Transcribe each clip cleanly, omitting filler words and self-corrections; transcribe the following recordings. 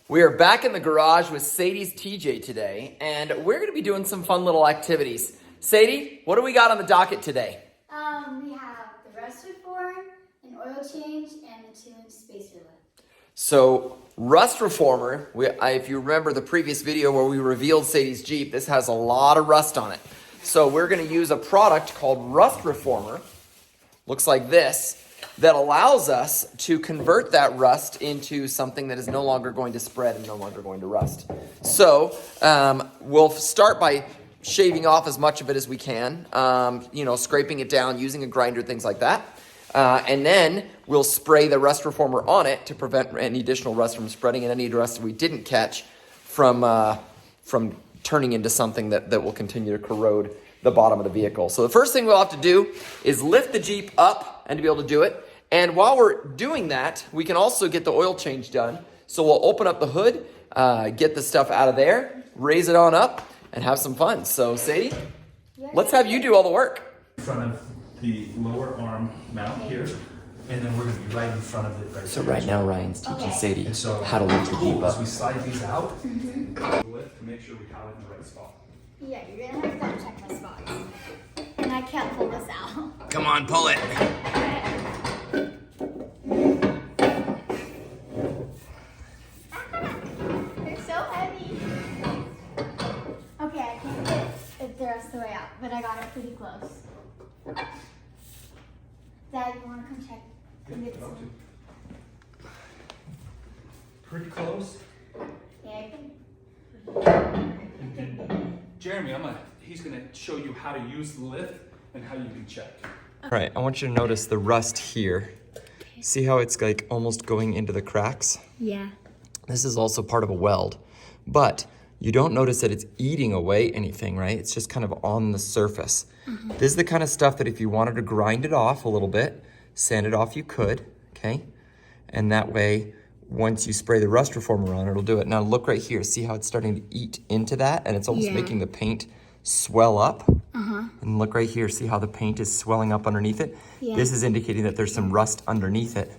We are back in the garage with Sadie's TJ today, and we're going to be doing some fun little activities. Sadie, what do we got on the docket today? We have the rust reform, an oil change, and the 2-inch spacer lift. So, rust reformer, if you remember the previous video where we revealed Sadie's Jeep, this has a lot of rust on it. So we're going to use a product called Rust Reformer, looks like this, that allows us to convert that rust into something that is no longer going to spread and no longer going to rust. So we'll start by shaving off as much of it as we can, scraping it down, using a grinder, things like that. And then we'll spray the rust reformer on it to prevent any additional rust from spreading and any rust we didn't catch from turning into something that will continue to corrode the bottom of the vehicle. So the first thing we'll have to do is lift the Jeep up and to be able to do it. And while we're doing that, we can also get the oil change done. So we'll open up the hood, get the stuff out of there, raise it on up, and have some fun. So Sadie, let's have you do all the work. In front of the lower arm mount here, and then we're going to be right in front of it. So right now Ryan's teaching Sadie so how to lift the Jeep as up. we slide these out, lift to make sure we have it in the right spot. Yeah, you're going to have to double check my spot. And I can't pull this out. Come on, pull it. They're so heavy. Okay, I can't get it the rest of the way out, but I got it pretty close. Dad, you want to come check and get this one? Pretty close. Yeah, I can. Jeremy, he's going to show you how to use the lift and how you can check. All right, I want you to notice the rust here. See how it's like almost going into the cracks? Yeah. This is also part of a weld, but you don't notice that it's eating away anything, right? It's just kind of on the surface. This is the kind of stuff that if you wanted to grind it off a little bit, sand it off, you could, okay? And that way, once you spray the rust reformer on, it'll do it. Now look right here, see how it's starting to eat into that? And it's almost making the paint swell up. And look right here, see how the paint is swelling up underneath it? Yeah. This is indicating that there's some rust underneath it.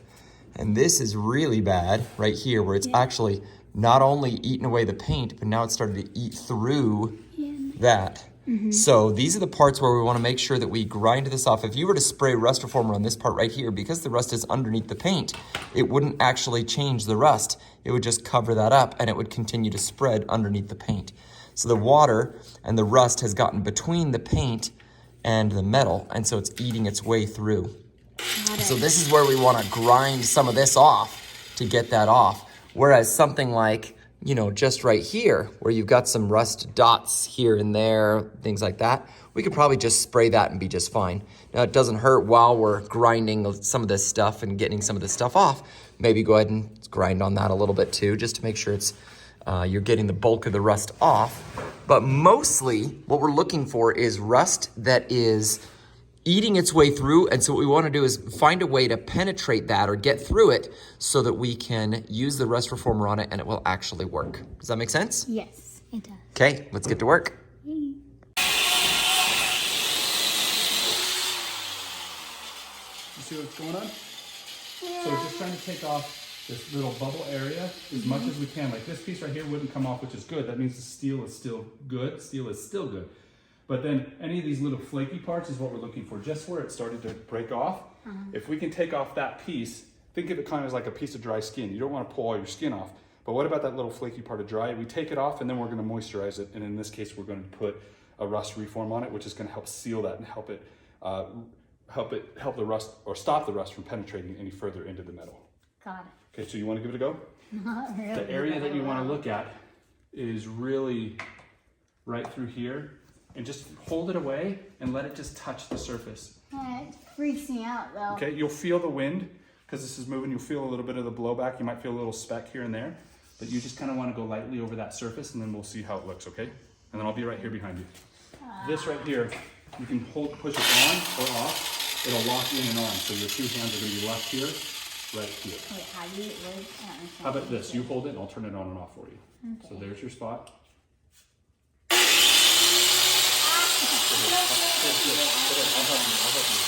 And this is really bad right here, where it's actually not only eating away the paint, but now it's starting to eat through that. So these are the parts where we want to make sure that we grind this off. If you were to spray rust reformer on this part right here, because the rust is underneath the paint, it wouldn't actually change the rust. It would just cover that up and it would continue to spread underneath the paint. So the water and the rust has gotten between the paint and the metal, and so it's eating its way through. So this is where we want to grind some of this off to get that off. Whereas something like, just right here, where you've got some rust dots here and there, things like that, we could probably just spray that and be just fine. Now, it doesn't hurt while we're grinding some of this stuff and getting some of this stuff off. Maybe go ahead and grind on that a little bit too, just to make sure it's you're getting the bulk of the rust off. But mostly, what we're looking for is rust that is eating its way through, and so what we want to do is find a way to penetrate that or get through it so that we can use the rust reformer on it and it will actually work. Does that make sense? Yes, it does. Okay, let's get to work. Yay. You see what's going on? So we're just trying to take off this little bubble area as much as we can. Like this piece right here wouldn't come off, which is good. That means the steel is still good. Steel is still good. But then any of these little flaky parts is what we're looking for, just where it started to break off. If we can take off that piece, think of it kind of as like a piece of dry skin. You don't want to pull all your skin off. But what about that little flaky part of dry? We take it off and then we're going to moisturize it. And in this case, we're going to put a rust reform on it, which is going to help seal that and help the rust or stop the rust from penetrating any further into the metal. Got it. Okay, so you want to give it a go? Not really. The area that you want to look at is really right through here. And just hold it away and let it just touch the surface. It freaks me out though. Okay, you'll feel the wind because this is moving. You'll feel a little bit of the blowback. You might feel a little speck here and there, but you just kind of want to go lightly over that surface and then we'll see how it looks, okay? And then I'll be right here behind you. This right here, you can push it on or off. It'll lock in and on. So your two hands are going to be left here, right here. Wait, how do you work? How about this? You hold it and I'll turn it on and off for you. Okay. So there's your spot. I'll help you.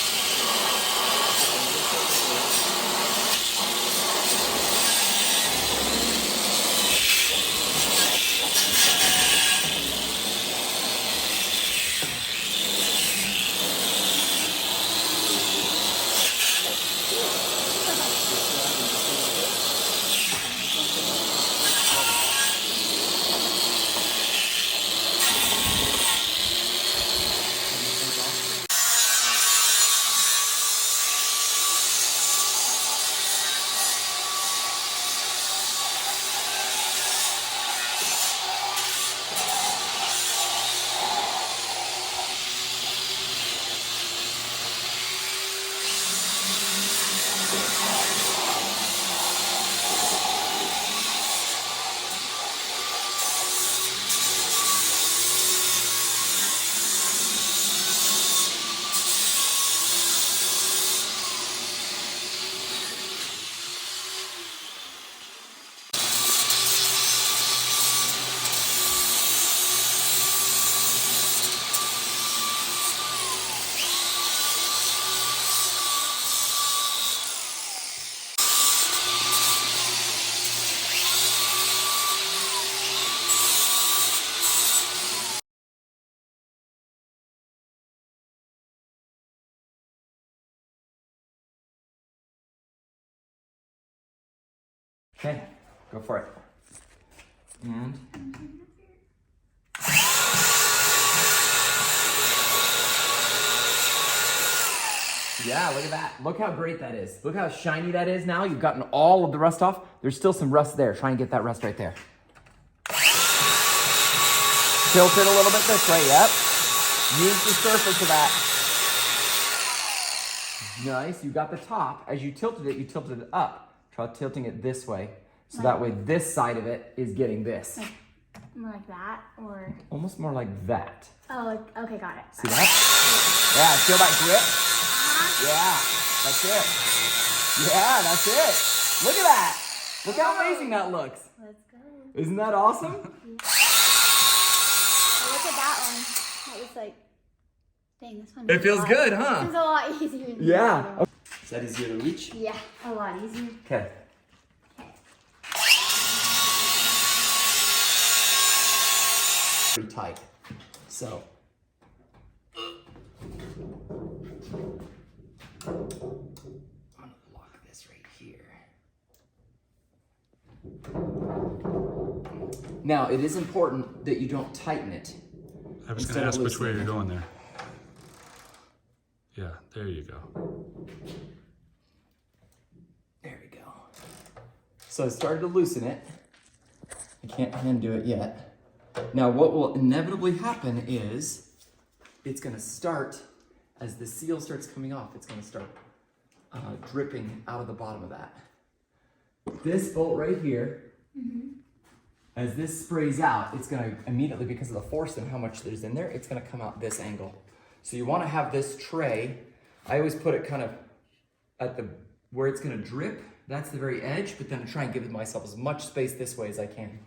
Okay, go for it. And yeah, look at that. Look how great that is. Look how shiny that is now. You've gotten all of the rust off. There's still some rust there. Try and get that rust right there. Tilt it a little bit this way, yep. Use the surface of that. Nice, you got the top. As you tilted it up. Try tilting it this way. So that way this side of it is getting this. More like that, or? Almost more like that. Oh, okay, got it. See that? Yeah, feel that grip? Yeah, that's it. Yeah, that's it. Look at that. Look how amazing that looks. Let's go. Isn't that awesome? Oh, look at that one. That was like, dang, this one. It feels good, huh? This is a lot easier than Yeah. the other one. Is that easier to reach? Yeah, a lot easier. Okay. Pretty tight. So. I'm gonna lock this right here. Now, it is important that you don't tighten it. I was going to ask which way you're going there. Yeah, there you go. There we go. So I started to loosen it. I can't undo it yet. Now what will inevitably happen is it's gonna start, as the seal starts coming off, it's gonna start dripping out of the bottom of that. This bolt right here, as this sprays out, it's gonna immediately, because of the force and how much there's in there, it's gonna come out this angle. So you wanna have this tray, I always put it kind of at the, where it's gonna drip, that's the very edge, but then I try and give myself as much space this way as I can.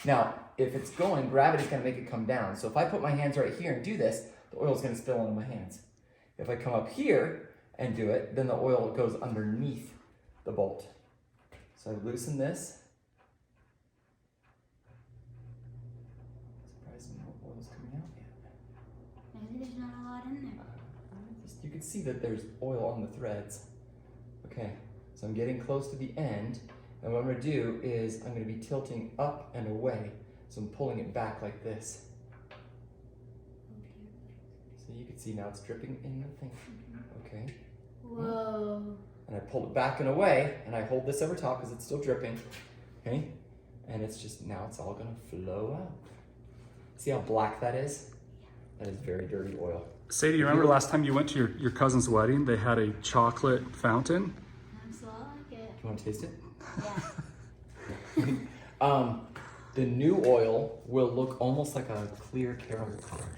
Now, if it's going, gravity's gonna make it come down. So if I put my hands right here and do this, the oil's gonna spill into my hands. If I come up here and do it, then the oil goes underneath the bolt. So I loosen this. Surprised no oil's coming out yet. Maybe there's not a lot in there. You can see that there's oil on the threads. Okay, so I'm getting close to the end. And what I'm gonna do is I'm gonna be tilting up and away. So I'm pulling it back like this. So you can see now it's dripping in the thing. Okay. Whoa. And I pull it back and away, and I hold this over top because it's still dripping. Okay? And it's just, now it's all gonna flow out. See how black that is? That is very dirty oil. Sadie, you remember last time you went to your cousin's wedding, they had a chocolate fountain? I'm so like it. Do you wanna taste it? Yeah. The new oil will look almost like a clear caramel color.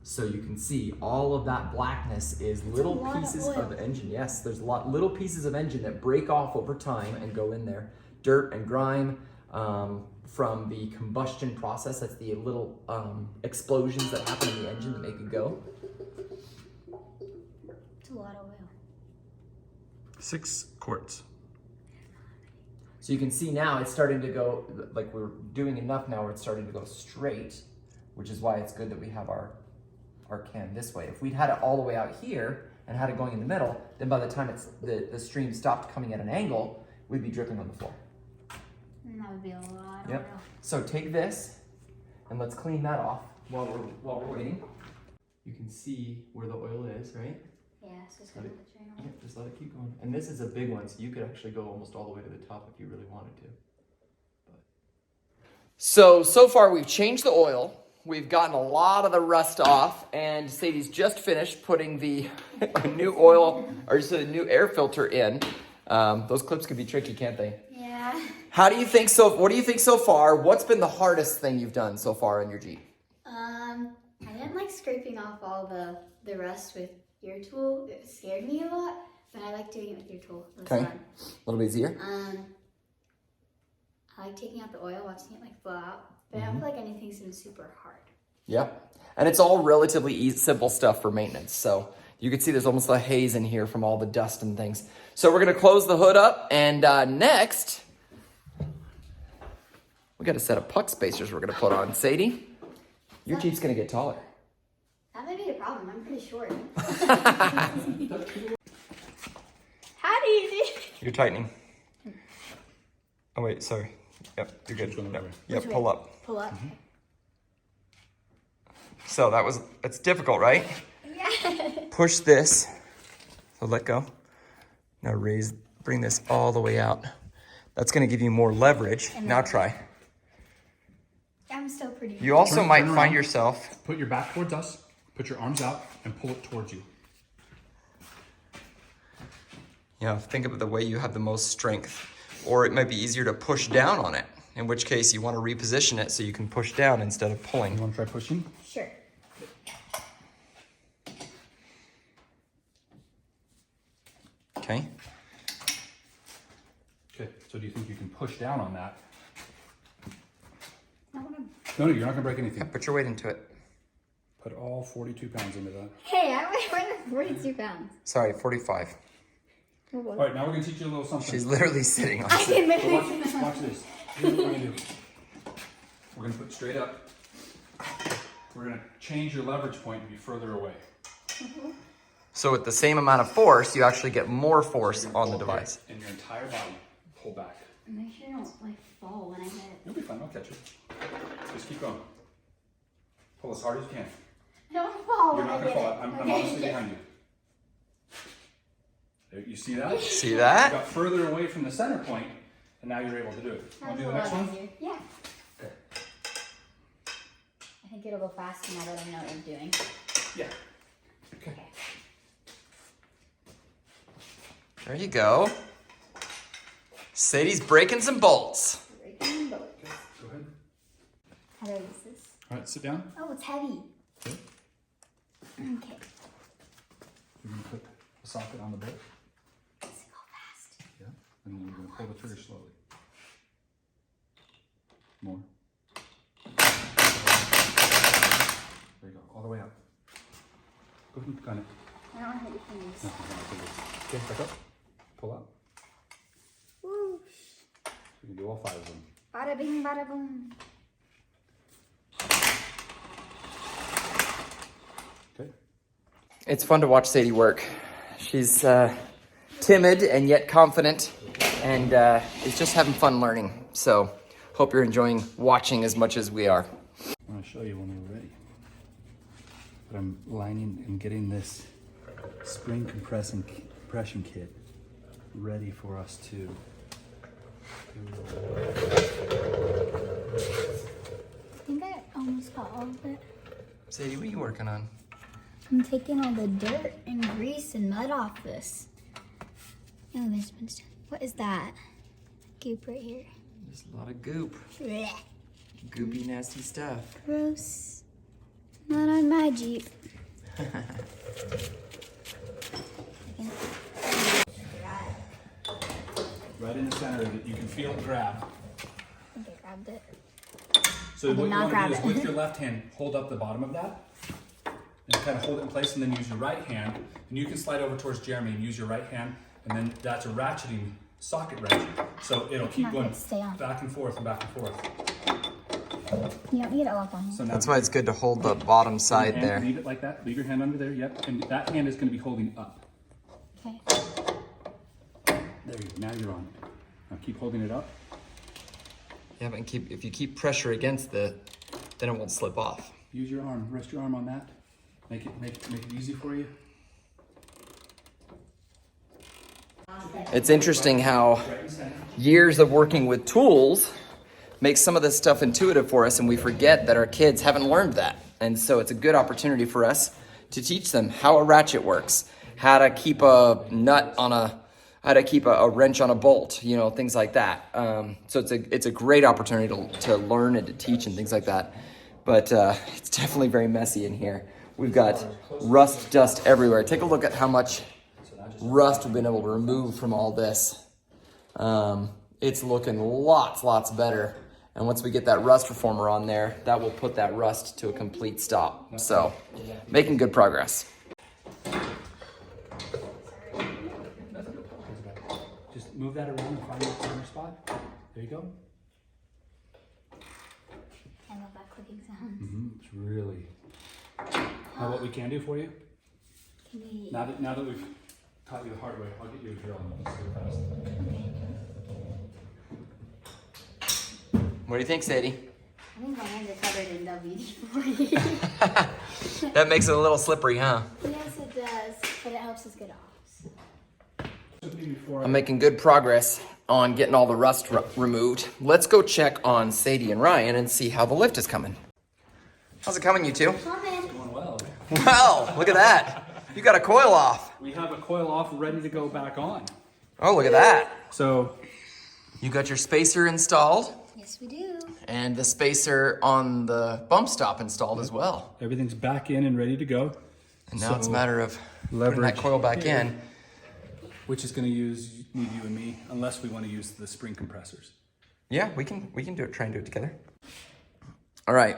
So you can see all of that blackness is little pieces of engine. Yes, there's little pieces of engine that break off over time and go in there. Dirt and grime from the combustion process. That's the little explosions that happen in the engine that make it go. It's a lot of oil. 6 quarts. So you can see now it's starting to go, like we're doing enough now where it's starting to go straight, which is why it's good that we have our can this way. If we'd had it all the way out here and had it going in the middle, then by the time the stream stopped coming at an angle, we'd be dripping on the floor. And that would be a lot of Yep. oil. So take this and let's clean that off while we're waiting. You can see where the oil is, right? Yeah, so it's gonna put drain on. Yeah, just let it keep going. And this is a big one, so you could actually go almost all the way to the top if you really wanted to. So far we've changed the oil. We've gotten a lot of the rust off, and Sadie's just finished putting the new oil, or just a new air filter in. Those clips can be tricky, can't they? Yeah. How do you think so? What do you think so far? What's been the hardest thing you've done so far in your Jeep? I didn't like scraping off all the rust with your tool. It scared me a lot, but I like doing it with your tool. It was Okay. fun. A little bit easier? I like taking out the oil, watching it like flow out, but I don't feel like anything's been super hard. Yep. And it's all relatively simple stuff for maintenance. So you can see there's almost a haze in here from all the dust and things. So we're going to close the hood up, and next, we got a set of puck spacers we're going to put on. Sadie, your Jeep's going to get taller. That might be a problem. I'm pretty short. How do you do? You're tightening. Oh wait, sorry. Yep, you're good. Keep going No. over. Yep, Which way? pull up. Pull up. So it's difficult, right? Yeah. Push this. So let go. Now bring this all the way out. That's gonna give you more leverage. And Now then- try. I'm still pretty. You also Turn might around. find yourself, Put your back towards us, put your arms out, and pull it towards you. think of it the way you have the most strength. Or it might be easier to push down on it, in which case you want to reposition it so you can push down instead of You pulling. want to try pushing? Sure. Okay? Okay, so do you think you can push down on that? I wanna... No, you're not gonna break anything. Put your weight into it. Put all 42 pounds into that. Hey, I weigh more than 42 pounds. Sorry, 45. Oh, All right, now we're gonna teach you a little something. She's literally sitting on I it. can So literally... watch this. Here's what we're gonna do. We're gonna put straight up. We're gonna change your leverage point to be further away. So with the same amount of force, you actually get more force on the device. And your entire body pull back. Make sure I don't like fall when I hit it. You'll be fine, I'll catch you. Just keep going. Pull as hard as you can. I don't fall You're when not I gonna hit fall. it. I'm Okay. honestly behind you. There, you see that? See You that? got further away from the center point, and now you're able to do it. Want to do the next one? Yeah. Okay. I think it'll go faster now that I know what you're doing. Yeah. Okay. There you go. Sadie's breaking some bolts. Breaking both. Okay, go ahead. How do I use this? All right, sit down. Oh, it's heavy. Okay. Okay. You're gonna put the socket on the bolt. Does it go fast? Yeah. And then you're gonna pull the trigger slowly. More. There you go, all the way up. Go ahead and gun it. I don't want to hit your fingers. No, no, no, okay, back up. Pull up. Woo. You can do all 5 of them. Bada bing, bada boom. Okay. It's fun to watch Sadie work. She's timid and yet confident, and is just having fun learning. So hope you're enjoying watching as much as we are. I'm gonna show you when we're ready. But I'm lining and getting this spring compression kit ready for us to I think I almost got all of it. Sadie, what are you working on? I'm taking all the dirt and grease and mud off this. Oh, there's been stuff. What is that? Goop right here. There's a lot of goop. Blech. Goopy, nasty stuff. Gross. Not on my Jeep. right in the center of it. You can feel it grab. I think I grabbed it. So I did what you not want to do grab is it. with your left hand, hold up the bottom of that. And kind of hold it in place, and then use your right hand. And you can slide over towards Jeremy and use your right hand. And then that's a ratcheting socket wrench. So it'll keep Not going gonna stay on. back and forth and back and forth. You don't need it lock on. So now That's why it's good to hold the bottom your side hand, there. leave it like that. Leave your hand under there. Yep. And that hand is going to be holding up. Okay. There you go. Now you're on. Now keep holding it up. Yeah, but if you keep pressure against it, then it won't slip off. Use your arm. Rest your arm on that. Make it easy for you. It's interesting how years of working with tools makes some of this stuff intuitive for us, and we forget that our kids haven't learned that. And so it's a good opportunity for us to teach them how a ratchet works, how to keep a nut on how to keep a wrench on a bolt, things like that. So it's a great opportunity to learn and to teach and things like that. But it's definitely very messy in here. We've got rust dust everywhere. Take a look at how much rust we've been able to remove from all this. It's looking lots better. And once we get that rust reformer on there, that will put that rust to a complete stop. So, making good progress. Just move that around and find your corner spot. There you go. I love that clicking sound. It's really. Now what we can do for you? Can we... Now that we've taught you the hard way, I'll get you a drill and we'll see it fast. What do you think, Sadie? I think my hands are covered in WD-40. That makes it a little slippery, huh? Yes, it does, but it helps us get off. I'm making good progress on getting all the rust removed. Let's go check on Sadie and Ryan and see how the lift is coming. How's it coming, you two? Going well. Wow, look at that. You got a coil off. We have a coil off ready to go back on. Oh, look at that. So You got your spacer installed. Yes, we do. And the spacer on the bump stop installed as well. everything's back in and ready to go. And now it's a matter of putting leverage that coil back here. in. Which is going to need you and me, unless we want to use the spring compressors. Yeah, we can do it, try and do it together. All right,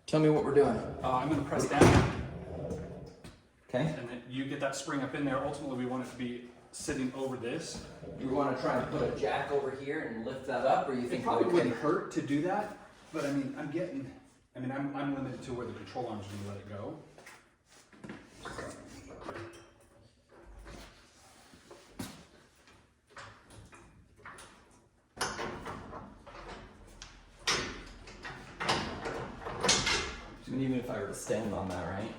tell me what we're doing. I'm going to press down, Okay. and then you get that spring up in there. Ultimately, we want it to be sitting over this. You want to try and put a jack over here and lift that up, or you It think probably wouldn't hurt to do that, but I mean, I'm limited to where the control arm is going to let it go. Even if I were to stand on that, right?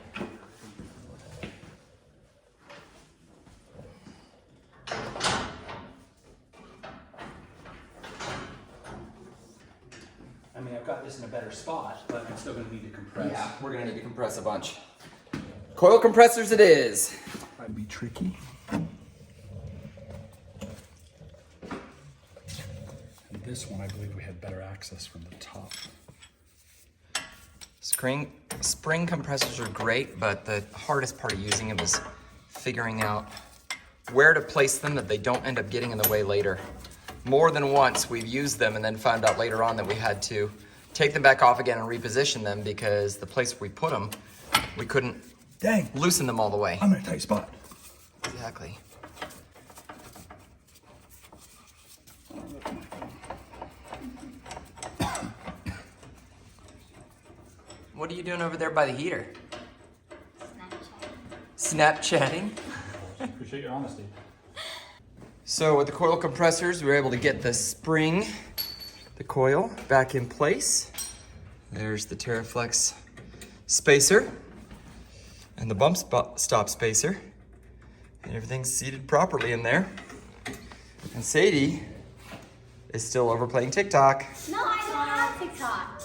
I mean, I've got this in a better spot, but I'm still going to need to compress. Yeah, we're gonna need to compress a bunch. Coil compressors it is. Might be tricky. And this one, I believe we had better access from the top. Spring compressors are great, but the hardest part of using them is figuring out where to place them that they don't end up getting in the way later. More than once we've used them and then found out later on that we had to take them back off again and reposition them because the place we put them, we couldn't loosen them all the way. I'm in a tight spot. Exactly. What are you doing over there by the heater? Snapchatting? Appreciate your honesty. So with the coil compressors, we were able to get the spring, the coil, back in place. There's the TerraFlex spacer and the bump stop spacer. And everything's seated properly in there. And Sadie is still over playing TikTok. No, I don't have TikTok.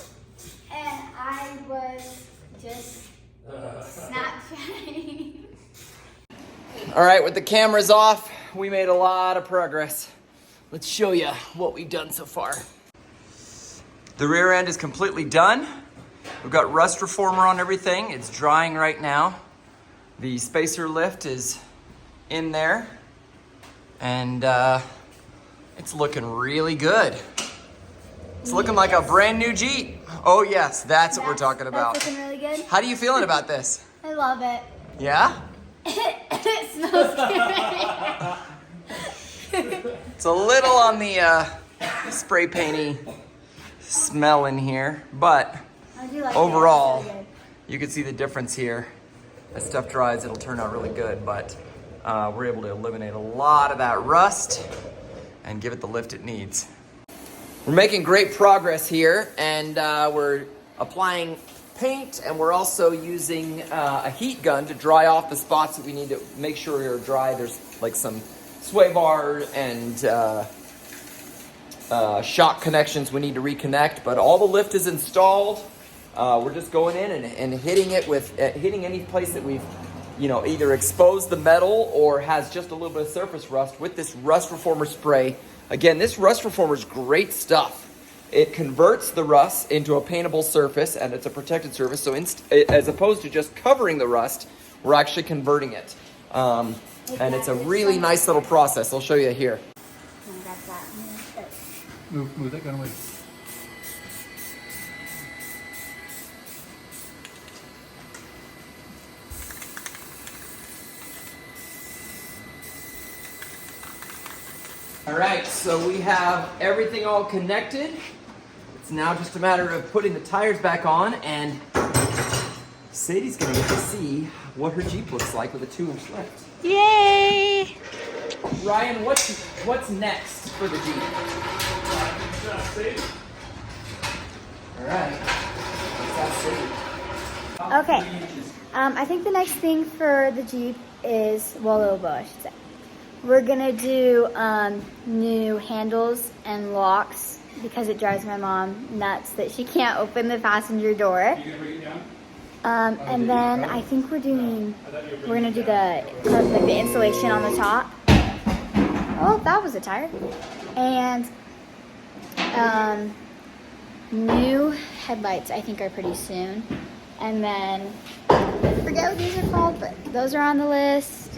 And I was just Snapchatting. All right, with the cameras off, we made a lot of progress. Let's show you what we've done so far. The rear end is completely done. We've got rust reformer on everything. It's drying right now. The spacer lift is in there. And it's looking really good. It's looking like a brand new Jeep. Oh yes, that's what we're talking about. That's looking really good. How are you feeling about this? I love it. Yeah? It smells good. It's a little on the spray painty smell in here, but I do like overall, it. It's so good. you can see the difference here. As stuff dries, it'll turn out really good, but we're able to eliminate a lot of that rust and give it the lift it needs. We're making great progress here, and we're applying paint, and we're also using a heat gun to dry off the spots that we need to make sure are dry. There's like some sway bar and shock connections we need to reconnect, but all the lift is installed. We're just going in and hitting it with hitting any place that we've either exposed the metal or has just a little bit of surface rust with this rust reformer spray. Again, this rust reformer is great stuff. It converts the rust into a paintable surface, and it's a protected surface. So as opposed to just covering the rust, we're actually converting it. And it's a really nice little process. I'll show you here. Move that gun away. All right, so we have everything all connected. It's now just a matter of putting the tires back on, and Sadie's gonna get to see what her Jeep looks like with a 2-inch lift. Yay! Ryan, what's next for the Jeep? right. Okay. I think the next thing for the Jeep is, well, I should say. We're gonna do new handles and locks because it drives my mom nuts that she can't open the passenger door. You gonna bring it down? And then I think we're gonna do the insulation on the top. Oh, that was a tire. And new headlights I think are pretty soon. And then I forget what these are called, but those are on the list.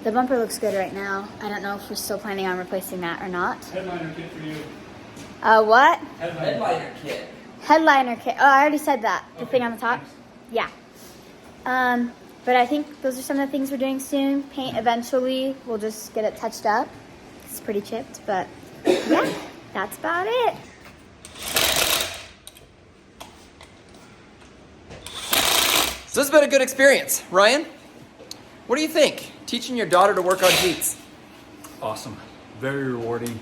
The bumper looks good right now. I don't know if we're still planning on replacing that or not. Headliner kit for you. What? Headliner kit. Headliner kit. Oh, I already said that. The thing on the top? Yeah. But I think those are some of the things we're doing soon. Paint eventually. We'll just get it touched up. It's pretty chipped, but yeah, that's about it. So this has been a good experience. Ryan, what do you think? Teaching your daughter to work on Jeeps. Awesome. Very rewarding.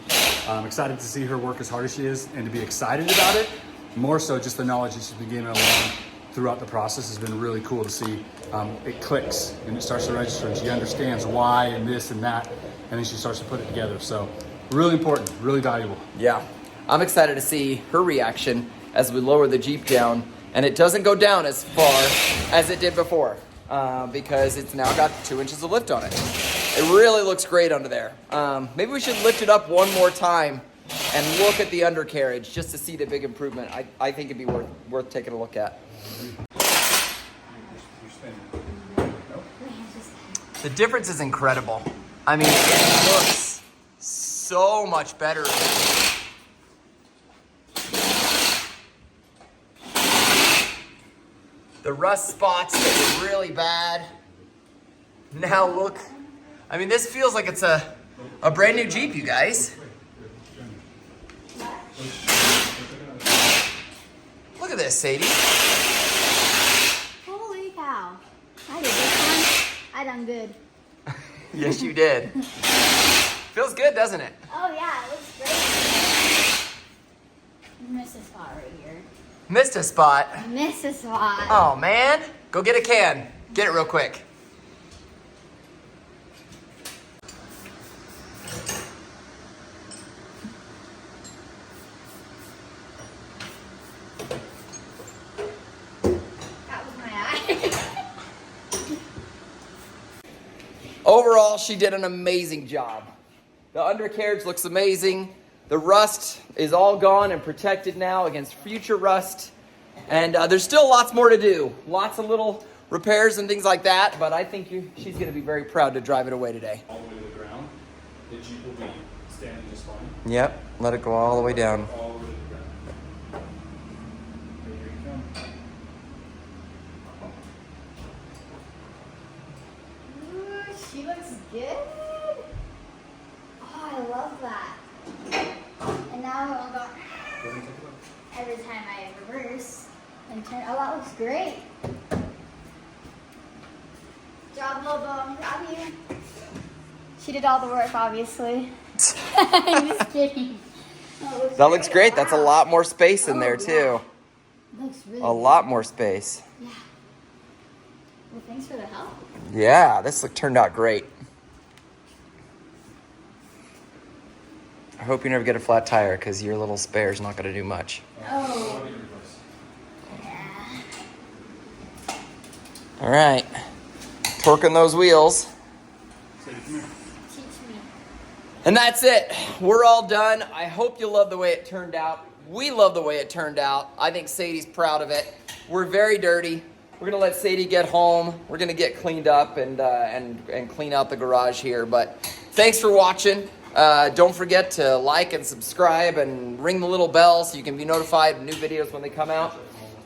I'm excited to see her work as hard as she is and to be excited about it. More so just the knowledge that she's been gaining along throughout the process has been really cool to see. It clicks and it starts to register and she understands why and this and that, and then she starts to put it together. So really important, really valuable. Yeah, I'm excited to see her reaction as we lower the Jeep down and it doesn't go down as far as it did before because it's now got 2 inches of lift on it. It really looks great under there. Maybe we should lift it up one more time and look at the undercarriage just to see the big improvement. I think it'd be worth taking a look at. The difference is incredible. I mean, it looks so much better. The rust spots that were really bad now look, I mean, this feels like it's a brand new Jeep, you guys. Look at this, Sadie. Holy cow. I did this one. I done good. Yes, you did. Feels good, doesn't it? Oh yeah, it looks great. Missed a spot right here. Missed a spot. Missed a spot. Oh, man. Go get a can. Get it real quick. That was my eye. Overall, she did an amazing job. The undercarriage looks amazing. The rust is all gone and protected now against future rust. And there's still lots more to do. Lots of little repairs and things like that. But I think she's going to be very proud to drive it away today. All the way to the ground, the Jeep will be standing just fine. Yep. Let it go all the way down. All the way to the ground. Okay, here you come. Ooh, she looks good. Oh, I love that. And now I won't go Go ahead and take a look. every time I reverse and turn. Oh, that looks great. Job well done. Proud of you. She did all the work, obviously. I'm just kidding. That looks great. That's a lot more space in there, too. Looks really A lot more space. Yeah. Well, thanks for the help. Yeah, this turned out great. I hope you never get a flat tire because your little spare is not going to do much. Oh. Yeah. All right. Torquing those wheels. Sadie, come here. Teach me. And that's it. We're all done. I hope you love the way it turned out. We love the way it turned out. I think Sadie's proud of it. We're very dirty. We're going to let Sadie get home. We're going to get cleaned up and clean out the garage here. But thanks for watching. Don't forget to like and subscribe and ring the little bell so you can be notified of new videos when they come out.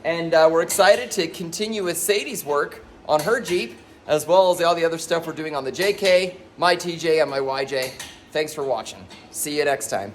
And we're excited to continue with Sadie's work on her Jeep, as well as all the other stuff we're doing on the JK, my TJ, and my YJ. Thanks for watching. See you next time.